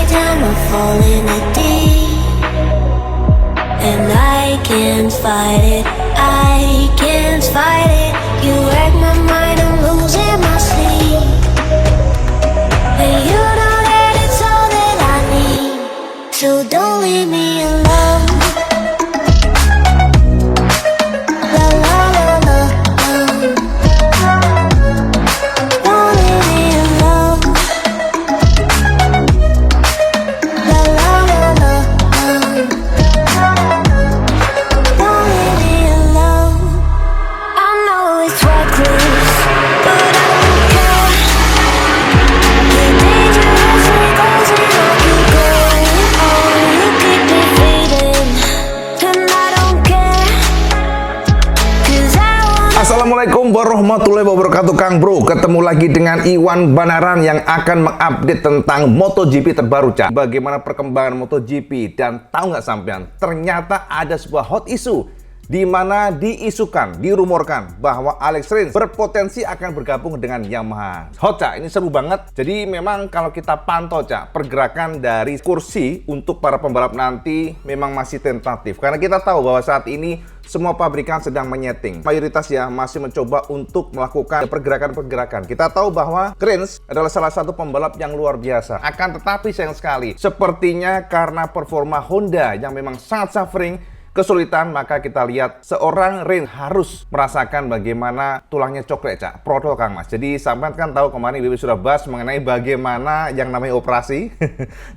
time I fall in it deep, and I can't fight it, I can't fight it. You wreck my mind, I'm losing my sleep, and you know that it's all that I need. So don't leave me alone. La la la la, don't leave me alone. La la la la, don't leave me alone. I know it's reckless, but I don't care. You're dangerously close and I keep going on. You keep me fading, and I don't care, 'cause I want. Assalamualaikum warahmatullahi wabarakatuh, Kang Bro. Ketemu lagi dengan Iwan Banaran yang akan mengupdate tentang MotoGP terbaru, Cak. Bagaimana perkembangan MotoGP, dan tahu nggak sampean, ternyata ada sebuah hot issue di mana diisukan, dirumorkan bahwa Alex Rins berpotensi akan bergabung dengan Yamaha. Hot, Cak, ini seru banget. Jadi memang kalau kita pantau, Cak, pergerakan dari kursi untuk para pembalap nanti memang masih tentatif. Karena kita tahu bahwa saat ini semua pabrikan sedang menyeting. Mayoritas ya masih mencoba untuk melakukan pergerakan-pergerakan. Kita tahu bahwa Rins adalah salah satu pembalap yang luar biasa. Akan tetapi sayang sekali, sepertinya karena performa Honda yang memang sangat suffering, kesulitan, maka kita lihat seorang Rins harus merasakan bagaimana tulangnya coklat, Cak. Protol, Kang Mas. Jadi sampai kan tahu kemarin Bibi sudah bahas mengenai bagaimana yang namanya operasi.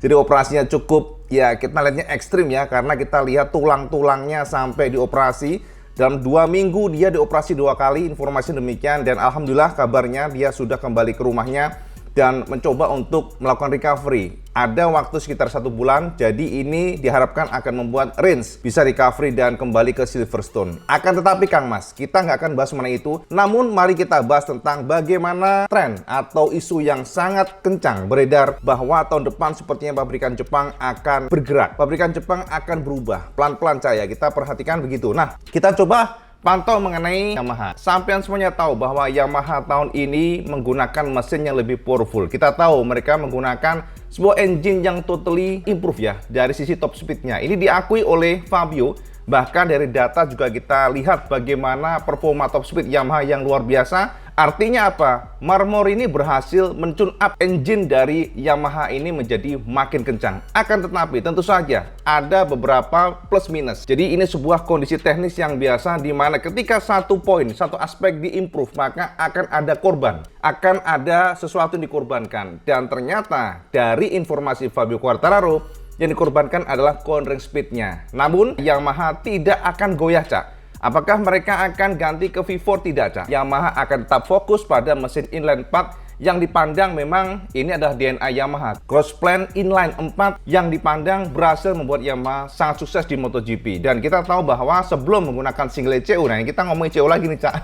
Jadi operasinya cukup, ya kita lihatnya ekstrim ya, karena kita lihat tulang-tulangnya sampai dioperasi. Dalam 2 minggu dia dioperasi 2 kali, informasi demikian. Dan alhamdulillah kabarnya dia sudah kembali ke rumahnya dan mencoba untuk melakukan recovery. Ada waktu sekitar 1 bulan, jadi ini diharapkan akan membuat Rins bisa recovery dan kembali ke Silverstone. Akan tetapi Kang Mas, kita nggak akan bahas mengenai itu, namun mari kita bahas tentang bagaimana tren atau isu yang sangat kencang beredar bahwa tahun depan sepertinya pabrikan Jepang akan bergerak. Pabrikan Jepang akan berubah, pelan-pelan saya, kita perhatikan begitu. Nah, kita coba pantau mengenai Yamaha. Sampean semuanya tahu bahwa Yamaha tahun ini menggunakan mesin yang lebih powerful. Kita tahu mereka menggunakan sebuah engine yang totally improve ya dari sisi top speednya. Ini diakui oleh Fabio. Bahkan dari data juga kita lihat bagaimana performa top speed Yamaha yang luar biasa. Artinya apa? Marmor ini berhasil men-tune up engine dari Yamaha ini menjadi makin kencang. Akan tetapi tentu saja ada beberapa plus minus. Jadi ini sebuah kondisi teknis yang biasa di mana ketika satu poin, satu aspek diimprove, maka akan ada korban. Akan ada sesuatu yang dikorbankan. Dan ternyata dari informasi Fabio Quartararo, yang dikorbankan adalah cornering speednya. Namun Yamaha tidak akan goyah, Cak. Apakah mereka akan ganti ke V4? Tidak, Cak. Yamaha akan tetap fokus pada mesin inline 4 yang dipandang memang ini adalah DNA Yamaha. Crossplan inline 4 yang dipandang berhasil membuat Yamaha sangat sukses di MotoGP. Dan kita tahu bahwa sebelum menggunakan single ECU, nah kita ngomong ECU lagi nih, Cak.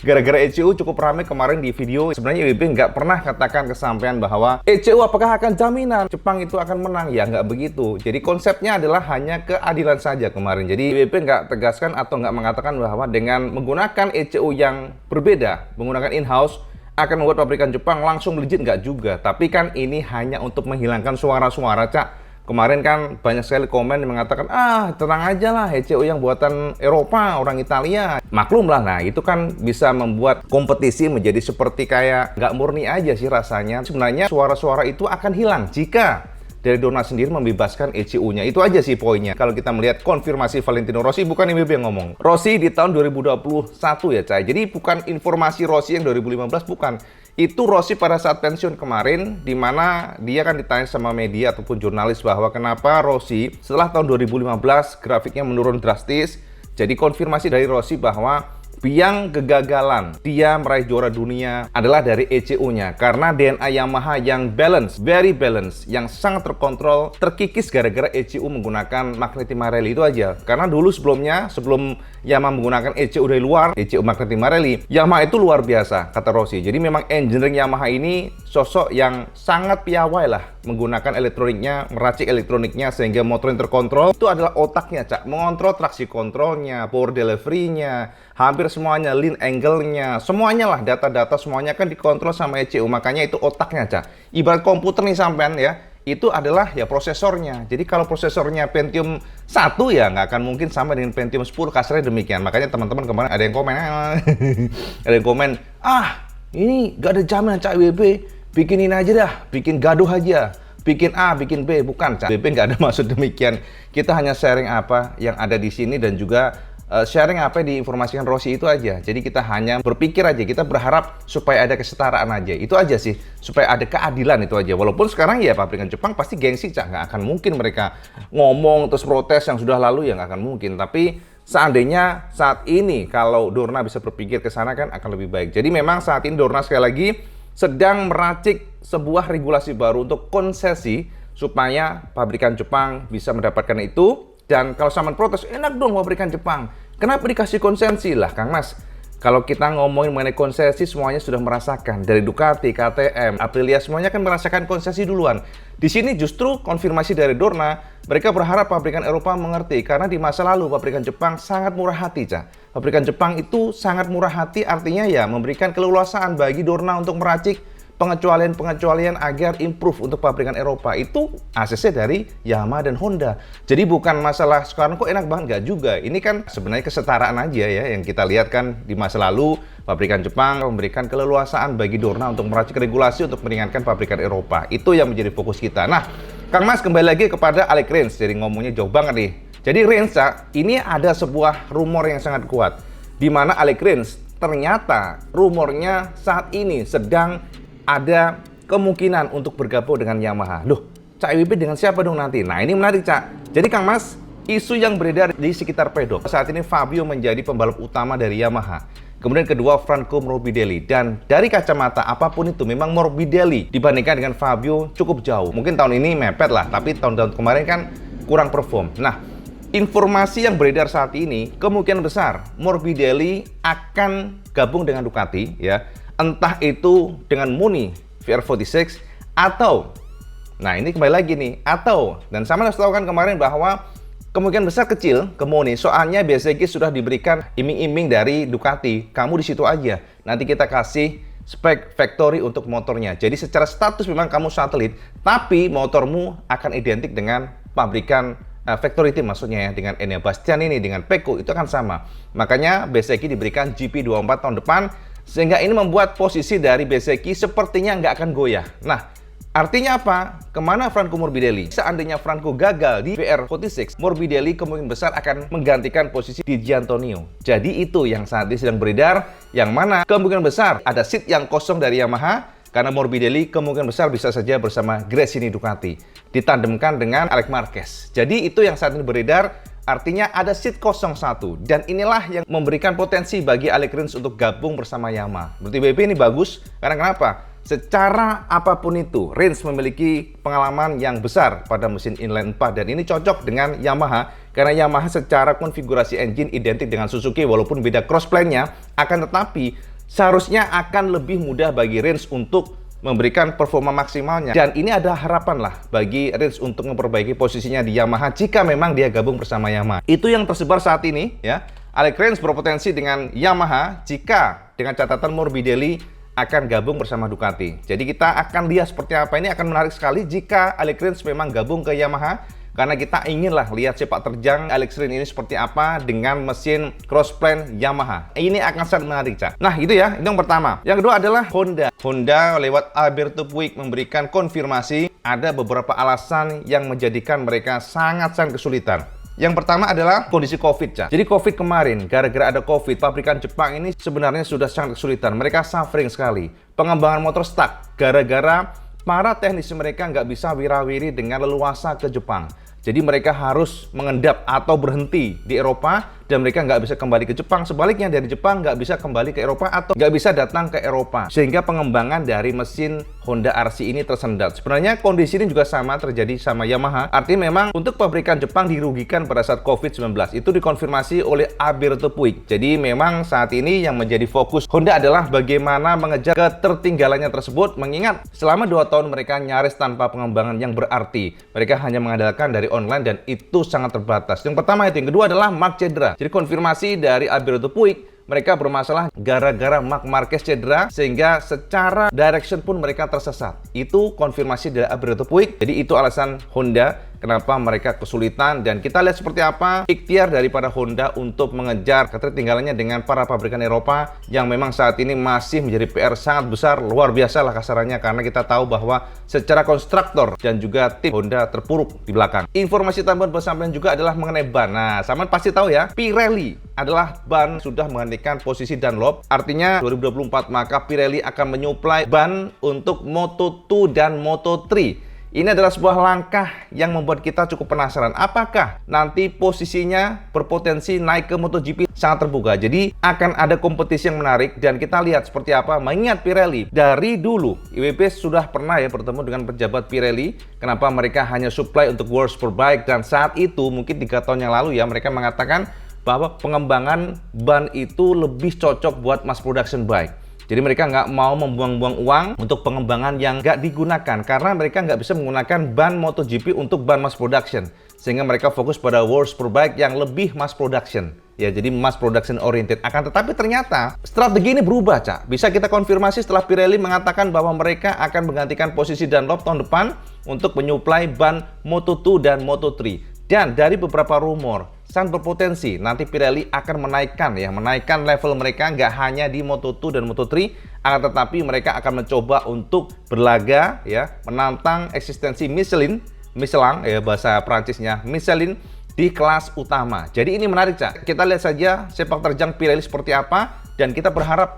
Gara-gara ECU cukup ramai kemarin di video. Sebenarnya IWB nggak pernah katakan kesampaian bahwa ECU apakah akan jaminan Jepang itu akan menang. Ya nggak begitu. Jadi konsepnya adalah hanya keadilan saja kemarin. Jadi IWB nggak tegaskan atau nggak mengatakan bahwa dengan menggunakan ECU yang berbeda, menggunakan in-house, akan membuat pabrikan Jepang langsung melejit, nggak juga. Tapi kan ini hanya untuk menghilangkan suara-suara, Cak. Kemarin kan banyak sekali komen yang mengatakan, tenang aja lah, ECU yang buatan Eropa, orang Italia. Maklum lah, nah itu kan bisa membuat kompetisi menjadi seperti kayak nggak murni aja sih rasanya. Sebenarnya suara-suara itu akan hilang jika dari Dorna sendiri membebaskan ECU-nya. Itu aja sih poinnya. Kalau kita melihat konfirmasi Valentino Rossi, bukan IWB yang ngomong. Rossi di tahun 2021 ya, Cai. Jadi bukan informasi Rossi yang 2015, bukan. Itu Rossi pada saat pensiun kemarin, di mana dia kan ditanya sama media ataupun jurnalis bahwa kenapa Rossi setelah tahun 2015 grafiknya menurun drastis. Jadi konfirmasi dari Rossi bahwa biang kegagalan dia meraih juara dunia adalah dari ECU-nya, karena DNA Yamaha yang balance, very balance, yang sangat terkontrol, terkikis gara-gara ECU menggunakan Magneti Marelli. Itu aja. Karena dulu sebelumnya, sebelum Yamaha menggunakan ECU dari luar, ECU Magneti Marelli, Yamaha itu luar biasa, kata Rossi. Jadi memang engineering Yamaha ini sosok yang sangat piawai lah menggunakan elektroniknya, meracik elektroniknya sehingga motor yang terkontrol. Itu adalah otaknya, Cak. Mengontrol traksi kontrolnya, power delivery-nya, hampir semuanya, lean angle-nya, semuanya lah, data-data semuanya kan dikontrol sama ECU. Makanya itu otaknya, Cak. Ibarat komputer nih sampean ya, itu adalah ya prosesornya. Jadi kalau prosesornya Pentium 1 ya nggak akan mungkin sama dengan Pentium 10, kasarnya demikian. Makanya teman-teman kemarin ada yang komen, ada yang komen, ini nggak ada jaminan Cak WP, bikinin aja dah, bikin gaduh aja, bikin A, bikin B. Bukan, Cak WP nggak ada maksud demikian. Kita hanya sharing apa yang ada di sini dan juga sharing apa yang diinformasikan Rossi itu aja. Jadi kita hanya berpikir aja, kita berharap supaya ada kesetaraan aja. Itu aja sih, supaya ada keadilan itu aja. Walaupun sekarang ya pabrikan Jepang pasti gengsi, Cak. Nggak akan mungkin mereka ngomong terus protes yang sudah lalu, ya nggak akan mungkin. Tapi seandainya saat ini kalau Dorna bisa berpikir ke sana kan akan lebih baik. Jadi memang saat ini Dorna sekali lagi sedang meracik sebuah regulasi baru untuk konsesi supaya pabrikan Jepang bisa mendapatkan itu. Dan kalau sama protes, enak dong pabrikan Jepang. Kenapa dikasih konsesi lah, Kang Mas? Kalau kita ngomongin mengenai konsesi, semuanya sudah merasakan. Dari Ducati, KTM, Aprilia, semuanya kan merasakan konsesi duluan. Di sini justru konfirmasi dari Dorna, mereka berharap pabrikan Eropa mengerti. Karena di masa lalu, pabrikan Jepang sangat murah hati, Cak. Pabrikan Jepang itu sangat murah hati, artinya ya memberikan keleluasaan bagi Dorna untuk meracik pengecualian-pengecualian agar improve untuk pabrikan Eropa. Itu ACC dari Yamaha dan Honda. Jadi bukan masalah sekarang kok enak banget, nggak juga. Ini kan sebenarnya kesetaraan aja ya yang kita lihat kan di masa lalu pabrikan Jepang memberikan keleluasaan bagi Dorna untuk meracik regulasi untuk meringankan pabrikan Eropa. Itu yang menjadi fokus kita. Nah, Kang Mas kembali lagi kepada Alex Rins. Jadi ngomongnya jauh banget nih. Jadi Rins, ini ada sebuah rumor yang sangat kuat di mana Alex Rins ternyata rumornya saat ini sedang ada kemungkinan untuk bergabung dengan Yamaha. Loh, Cak WP dengan siapa dong nanti? Nah, ini menarik, Cak. Jadi, Kang Mas, isu yang beredar di sekitar pedok. Saat ini Fabio menjadi pembalap utama dari Yamaha. Kemudian kedua Franco Morbidelli. Dan dari kacamata apapun itu, memang Morbidelli dibandingkan dengan Fabio cukup jauh. Mungkin tahun ini mepet lah, tapi tahun-tahun kemarin kan kurang perform. Nah, informasi yang beredar saat ini, kemungkinan besar Morbidelli akan gabung dengan Ducati, ya. Entah itu dengan Muni VR46 atau, nah ini kembali lagi nih, atau, dan sama harus tahu kan kemarin bahwa kemungkinan besar kecil ke Muni, soalnya BSG sudah diberikan iming-iming dari Ducati, kamu di situ aja, nanti kita kasih spek factory untuk motornya. Jadi secara status memang kamu satelit, tapi motormu akan identik dengan pabrikan factory team, maksudnya ya, dengan Enea Bastianini, dengan Pecco, itu akan sama. Makanya BSG diberikan GP24 tahun depan, sehingga ini membuat posisi dari BSG sepertinya nggak akan goyah. Nah, artinya apa? Kemana Franco Morbidelli? Seandainya Franco gagal di VR46, Morbidelli kemungkinan besar akan menggantikan posisi di Giantonio. Jadi itu yang saat ini sedang beredar, yang mana kemungkinan besar ada seat yang kosong dari Yamaha, karena Morbidelli kemungkinan besar bisa saja bersama Gresini Ducati, ditandemkan dengan Alex Marquez. Jadi itu yang saat ini beredar. Artinya ada seat 01, dan inilah yang memberikan potensi bagi Alex Rins untuk gabung bersama Yamaha. Berarti BP ini bagus, karena kenapa? Secara apapun itu, Rins memiliki pengalaman yang besar pada mesin inline 4, dan ini cocok dengan Yamaha, karena Yamaha secara konfigurasi engine identik dengan Suzuki, walaupun beda crossplane-nya, akan tetapi seharusnya akan lebih mudah bagi Rins untuk memberikan performa maksimalnya. Dan ini ada harapan lah bagi Rins untuk memperbaiki posisinya di Yamaha jika memang dia gabung bersama Yamaha. Itu yang tersebar saat ini ya. Alex Rins berpotensi dengan Yamaha jika dengan catatan Morbidelli akan gabung bersama Ducati. Jadi kita akan lihat seperti apa. Ini akan menarik sekali jika Alex Rins memang gabung ke Yamaha. Karena kita inginlah lihat sepak terjang Alex Rins ini seperti apa dengan mesin crossplane Yamaha. Ini akan sangat menarik, Cak. Nah, itu ya, itu yang pertama. Yang kedua adalah Honda. Honda lewat Alberto Puig memberikan konfirmasi ada beberapa alasan yang menjadikan mereka sangat-sangat kesulitan. Yang pertama adalah kondisi COVID, Cak. Jadi COVID kemarin, gara-gara ada COVID, pabrikan Jepang ini sebenarnya sudah sangat kesulitan. Mereka suffering sekali. Pengembangan motor stuck, gara-gara para teknisi mereka nggak bisa wirawiri dengan leluasa ke Jepang. Jadi mereka harus mengendap atau berhenti di Eropa dan mereka nggak bisa kembali ke Jepang. Sebaliknya dari Jepang nggak bisa kembali ke Eropa atau nggak bisa datang ke Eropa. Sehingga pengembangan dari mesin Honda RC ini tersendat. Sebenarnya kondisi ini juga sama terjadi sama Yamaha. Artinya memang untuk pabrikan Jepang dirugikan pada saat COVID-19. Itu dikonfirmasi oleh Alberto Puig. Jadi memang saat ini yang menjadi fokus Honda adalah bagaimana mengejar ketertinggalannya tersebut. Mengingat selama 2 tahun mereka nyaris tanpa pengembangan yang berarti. Mereka hanya mengandalkan dari online dan itu sangat terbatas. Yang pertama itu. Yang kedua adalah Mark Cedra. Jadi konfirmasi dari Alberto Puig mereka bermasalah gara-gara Marc Marquez cedera, sehingga secara direction pun mereka tersesat. Itu konfirmasi dari Alberto Puig. Jadi itu alasan Honda kenapa mereka kesulitan, dan kita lihat seperti apa ikhtiar daripada Honda untuk mengejar ketertinggalannya dengan para pabrikan Eropa yang memang saat ini masih menjadi PR sangat besar, luar biasa lah kasarannya, karena kita tahu bahwa secara konstruktor dan juga tim Honda terpuruk di belakang. Informasi tambahan buat sampean juga adalah mengenai ban. Nah, sampean pasti tahu ya, Pirelli adalah ban sudah menggantikan posisi Dunlop. Artinya 2024 maka Pirelli akan menyuplai ban untuk Moto2 dan Moto3. Ini adalah sebuah langkah yang membuat kita cukup penasaran. Apakah nanti posisinya berpotensi naik ke MotoGP? Sangat terbuka. Jadi akan ada kompetisi yang menarik, dan kita lihat seperti apa. Mengingat Pirelli dari dulu IWB sudah pernah ya bertemu dengan pejabat Pirelli. Kenapa mereka hanya supply untuk World Superbike, dan saat itu mungkin 3 tahun yang lalu ya mereka mengatakan bahwa pengembangan ban itu lebih cocok buat mass production bike. Jadi mereka nggak mau membuang-buang uang untuk pengembangan yang nggak digunakan, karena mereka nggak bisa menggunakan ban MotoGP untuk ban mass production, sehingga mereka fokus pada World Superbike yang lebih mass production. Ya, jadi mass production oriented. Akan tetapi ternyata strategi ini berubah, Cak. Bisa kita konfirmasi setelah Pirelli mengatakan bahwa mereka akan menggantikan posisi Dunlop tahun depan untuk menyuplai ban Moto2 dan Moto3. Dan dari beberapa rumor, sangat berpotensi nanti Pirelli akan menaikkan level mereka nggak hanya di Moto2 dan Moto3, akan tetapi mereka akan mencoba untuk berlaga ya, menantang eksistensi Michelin ya bahasa Prancisnya, Michelin di kelas utama. Jadi ini menarik, Cak. Kita lihat saja sepak terjang Pirelli seperti apa, dan kita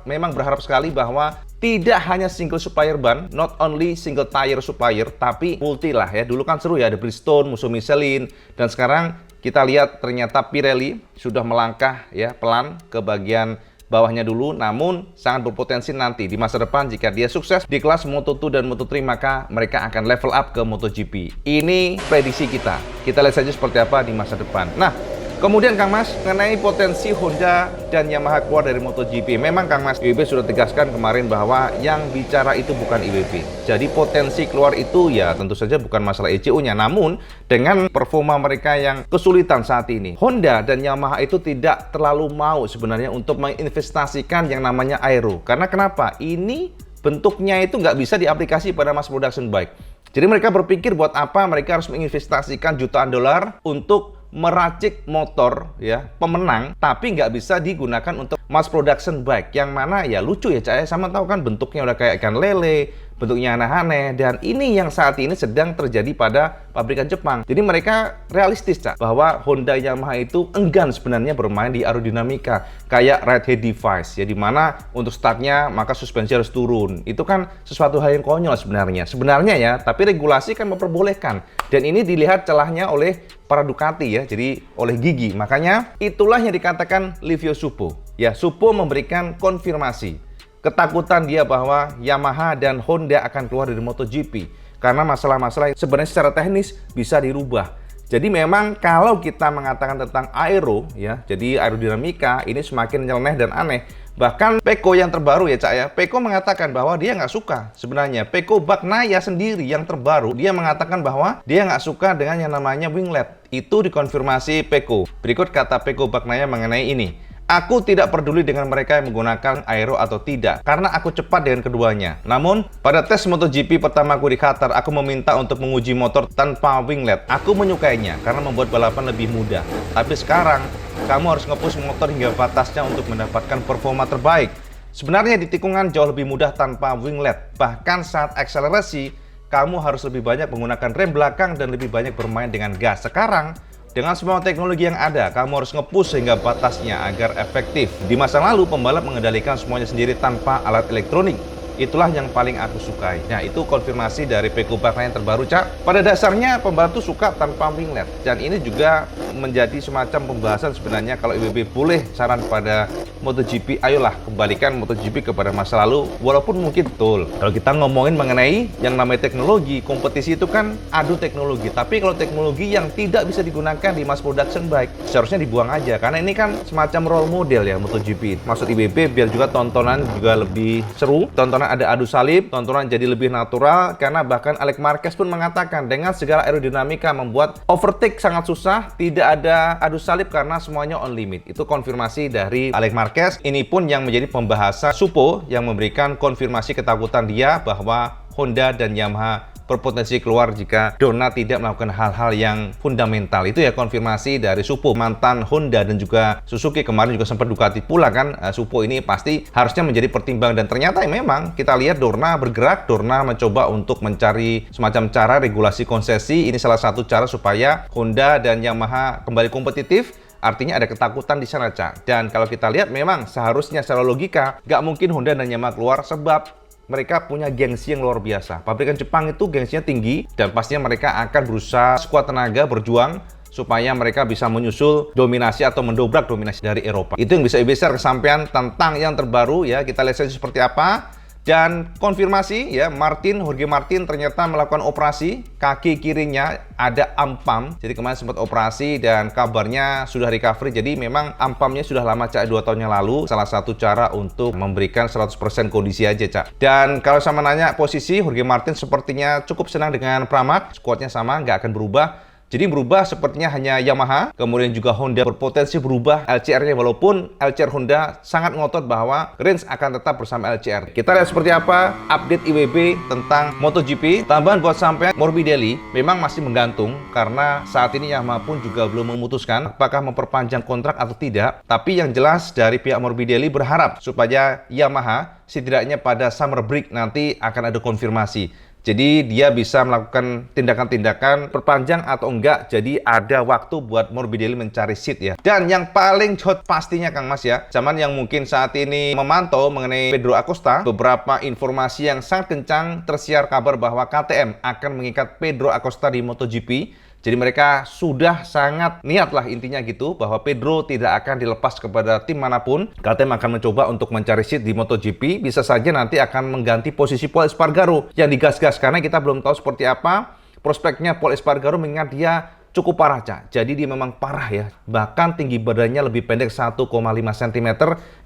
memang berharap sekali bahwa tidak hanya single supplier ban, not only single tire supplier, tapi multi lah ya. Dulu kan seru ya, ada Bridgestone, musuh Michelin, dan sekarang kita lihat ternyata Pirelli sudah melangkah ya pelan ke bagian bawahnya dulu, namun sangat berpotensi nanti di masa depan jika dia sukses di kelas Moto2 dan Moto3 maka mereka akan level up ke MotoGP. Ini prediksi kita. Kita lihat saja seperti apa di masa depan. Nah, kemudian Kang Mas, mengenai potensi Honda dan Yamaha keluar dari MotoGP. Memang Kang Mas, IWB sudah tegaskan kemarin bahwa yang bicara itu bukan IWB. Jadi potensi keluar itu ya tentu saja bukan masalah ECU-nya. Namun dengan performa mereka yang kesulitan saat ini, Honda dan Yamaha itu tidak terlalu mau sebenarnya untuk menginvestasikan yang namanya aero. Karena kenapa? Ini bentuknya itu nggak bisa diaplikasi pada mass production bike. Jadi mereka berpikir buat apa mereka harus menginvestasikan jutaan dolar untuk meracik motor ya pemenang, tapi nggak bisa digunakan untuk mass production bike, yang mana ya lucu ya, Cak. Sama tahu kan bentuknya udah kayak ikan lele, bentuknya aneh-aneh, dan ini yang saat ini sedang terjadi pada pabrikan Jepang. Jadi mereka realistis, Cak, bahwa Honda Yamaha itu enggan sebenarnya bermain di aerodinamika kayak right head device ya, dimana untuk startnya maka suspensi harus turun. Itu kan sesuatu hal yang konyol sebenarnya ya, tapi regulasi kan memperbolehkan, dan ini dilihat celahnya oleh para Ducati ya, jadi oleh Gigi. Makanya itulah yang dikatakan Livio Suppo. Ya, Suppo memberikan konfirmasi ketakutan dia bahwa Yamaha dan Honda akan keluar dari MotoGP karena masalah-masalah yang sebenarnya secara teknis bisa dirubah. Jadi memang kalau kita mengatakan tentang aero ya, jadi aerodinamika ini semakin nyeleneh dan aneh. Bahkan Pecco yang terbaru ya, Cak ya, Pecco mengatakan bahwa dia nggak suka sebenarnya. Pecco Bagnaia sendiri yang terbaru, dia mengatakan bahwa dia nggak suka dengan yang namanya winglet. Itu dikonfirmasi Pecco. Berikut kata Pecco Bagnaia mengenai ini. Aku tidak peduli dengan mereka yang menggunakan aero atau tidak, karena aku cepat dengan keduanya. Namun, pada tes MotoGP pertamaku di Qatar, aku meminta untuk menguji motor tanpa winglet. Aku menyukainya, karena membuat balapan lebih mudah. Tapi sekarang, kamu harus nge-push motor hingga batasnya untuk mendapatkan performa terbaik. Sebenarnya di tikungan jauh lebih mudah tanpa winglet. Bahkan saat akselerasi, kamu harus lebih banyak menggunakan rem belakang dan lebih banyak bermain dengan gas. Sekarang, dengan semua teknologi yang ada, kamu harus nge-push sehingga batasnya agar efektif. Di masa lalu, pembalap mengendalikan semuanya sendiri tanpa alat elektronik. Itulah yang paling aku sukai. Nah, itu konfirmasi dari Pecco Bagnaia yang terbaru, Cak. Pada dasarnya, pembalap itu suka tanpa winglet. Dan ini juga menjadi semacam pembahasan sebenarnya kalau IWB boleh saran pada MotoGP, ayolah kembalikan MotoGP kepada masa lalu, walaupun mungkin betul. Kalau kita ngomongin mengenai yang namanya teknologi, kompetisi itu kan adu teknologi. Tapi kalau teknologi yang tidak bisa digunakan di mass production bike, seharusnya dibuang aja. Karena ini kan semacam role model ya MotoGP. Maksud IWB biar juga tontonan juga lebih seru, tontonan karena ada adu salib, tontonan jadi lebih natural, karena bahkan Alex Marquez pun mengatakan dengan segala aerodinamika membuat overtake sangat susah, tidak ada adu salib karena semuanya on limit. Itu konfirmasi dari Alex Marquez. Ini pun yang menjadi pembahasan Supo yang memberikan konfirmasi ketakutan dia bahwa Honda dan Yamaha berpotensi keluar jika Dorna tidak melakukan hal-hal yang fundamental. Itu ya konfirmasi dari Supo, mantan Honda dan juga Suzuki, kemarin juga sempat Ducati pula kan. Supo ini pasti harusnya menjadi pertimbangan, dan ternyata memang kita lihat Dorna bergerak, Dorna mencoba untuk mencari semacam cara regulasi konsesi. Ini salah satu cara supaya Honda dan Yamaha kembali kompetitif. Artinya ada ketakutan di sana, Cak. Dan kalau kita lihat memang seharusnya secara logika nggak mungkin Honda dan Yamaha keluar, sebab mereka punya gengsi yang luar biasa. Pabrikan Jepang itu gengsinya tinggi, dan pastinya mereka akan berusaha sekuat tenaga berjuang supaya mereka bisa menyusul dominasi atau mendobrak dominasi dari Eropa. Itu yang bisa besar kesampaian tentang yang terbaru ya. Kita lihat saja seperti apa. Dan konfirmasi ya, Jorge Martin ternyata melakukan operasi kaki kirinya, ada ampam. Jadi kemarin sempat operasi dan kabarnya sudah recovery. Jadi memang ampamnya sudah lama, Cak, 2 tahun yang lalu. Salah satu cara untuk memberikan 100% kondisi aja, Cak. Dan kalau sama nanya posisi, Jorge Martin sepertinya cukup senang dengan Pramac. Squadnya sama, nggak akan berubah. Jadi berubah sepertinya hanya Yamaha, kemudian juga Honda berpotensi berubah LCR-nya, walaupun LCR Honda sangat ngotot bahwa Rins akan tetap bersama LCR. Kita lihat seperti apa update IWB tentang MotoGP. Tambahan buat sampai Morbidelli memang masih menggantung, karena saat ini Yamaha pun juga belum memutuskan apakah memperpanjang kontrak atau tidak. Tapi yang jelas dari pihak Morbidelli berharap supaya Yamaha setidaknya pada summer break nanti akan ada konfirmasi. Jadi dia bisa melakukan tindakan-tindakan perpanjang atau enggak. Jadi ada waktu buat Morbidelli mencari seat ya. Dan yang paling hot pastinya Kang Mas ya, zaman yang mungkin saat ini memantau mengenai Pedro Acosta, beberapa informasi yang sangat kencang tersiar kabar bahwa KTM akan mengikat Pedro Acosta di MotoGP. Jadi mereka sudah sangat niat lah intinya gitu, bahwa Pedro tidak akan dilepas kepada tim manapun. KTM akan mencoba untuk mencari seat di MotoGP. Bisa saja nanti akan mengganti posisi Pol Espargaro yang digas-gas, karena kita belum tahu seperti apa prospeknya Pol Espargaro, mengingat dia cukup parah, Cak. Jadi dia memang parah ya. Bahkan tinggi badannya lebih pendek 1,5 cm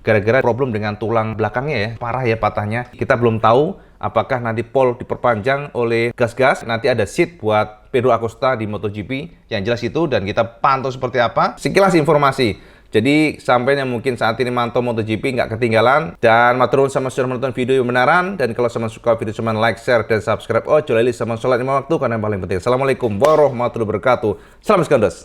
gara-gara problem dengan tulang belakangnya ya. Parah ya patahnya. Kita belum tahu apakah nanti Pol diperpanjang oleh gas-gas, nanti ada seat buat Pedro Acosta di MotoGP. Yang jelas itu, dan kita pantau seperti apa. Sekilas informasi. Jadi sampai yang mungkin saat ini mantau MotoGP nggak ketinggalan. Dan matur nuwun sama sudah menonton video yang benaran. Dan kalau sama suka video cuman like, share, dan subscribe. Oh, jolali sama sholat 5 waktu, karena yang paling penting. Assalamualaikum warahmatullahi wabarakatuh. Salam Skandos.